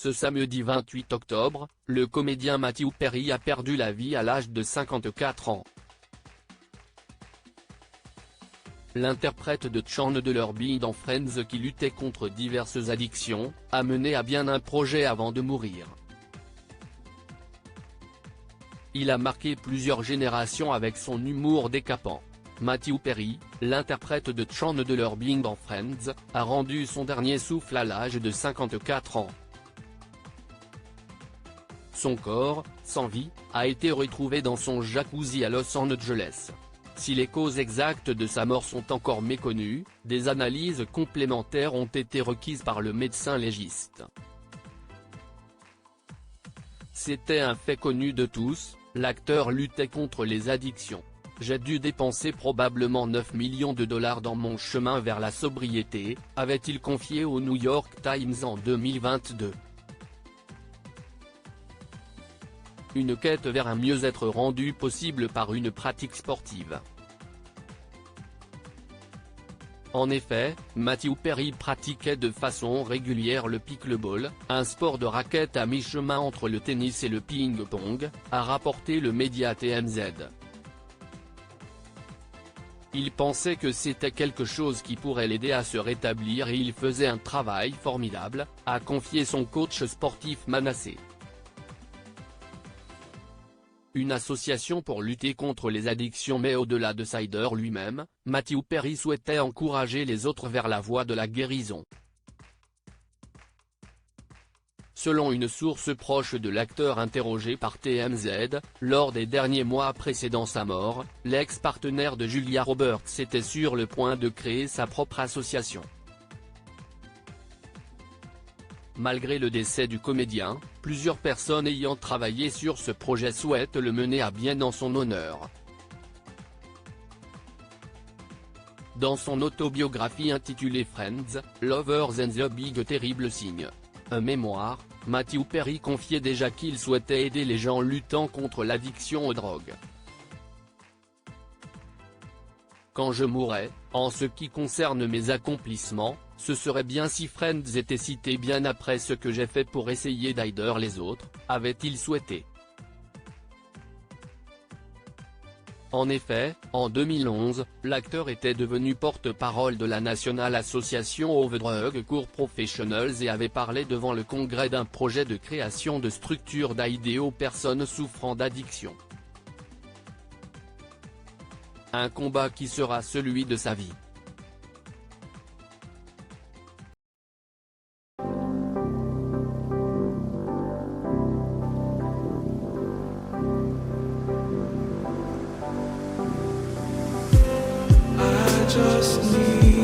Ce samedi 28 octobre, le comédien Matthew Perry a perdu la vie à l'âge de 54 ans. L'interprète de Chandler Bing dans Friends, qui luttait contre diverses addictions, a mené à bien un projet avant de mourir. Il a marqué plusieurs générations avec son humour décapant. Matthew Perry, l'interprète de Chandler Bing dans Friends, a rendu son dernier souffle à l'âge de 54 ans. Son corps, sans vie, a été retrouvé dans son jacuzzi à Los Angeles. Si les causes exactes de sa mort sont encore méconnues, des analyses complémentaires ont été requises par le médecin légiste. C'était un fait connu de tous, l'acteur luttait contre les addictions. J'ai dû dépenser probablement 9 millions de dollars dans mon chemin vers la sobriété, avait-il confié au New York Times en 2022. Une quête vers un mieux-être rendu possible par une pratique sportive. En effet, Matthew Perry pratiquait de façon régulière le pickleball, un sport de raquette à mi-chemin entre le tennis et le ping-pong, a rapporté le média TMZ. Il pensait que c'était quelque chose qui pourrait l'aider à se rétablir et il faisait un travail formidable, a confié son coach sportif Manasseh. Une association pour lutter contre les addictions, mais au-delà de Sider lui-même, Matthew Perry souhaitait encourager les autres vers la voie de la guérison. Selon une source proche de l'acteur interrogé par TMZ, lors des derniers mois précédant sa mort, l'ex-partenaire de Julia Roberts était sur le point de créer sa propre association. Malgré le décès du comédien, plusieurs personnes ayant travaillé sur ce projet souhaitent le mener à bien en son honneur. Dans son autobiographie intitulée Friends, Lovers and the Big Terrible Thing, un mémoire, Matthew Perry confiait déjà qu'il souhaitait aider les gens luttant contre l'addiction aux drogues. Quand je mourrais, en ce qui concerne mes accomplissements, ce serait bien si Friends était cité bien après ce que j'ai fait pour essayer d'aider les autres, avait-il souhaité. En effet, en 2011, l'acteur était devenu porte-parole de la National Association of Drug Cure Professionals et avait parlé devant le Congrès d'un projet de création de structures d'aide aux personnes souffrant d'addiction. Un combat qui sera celui de sa vie. Just need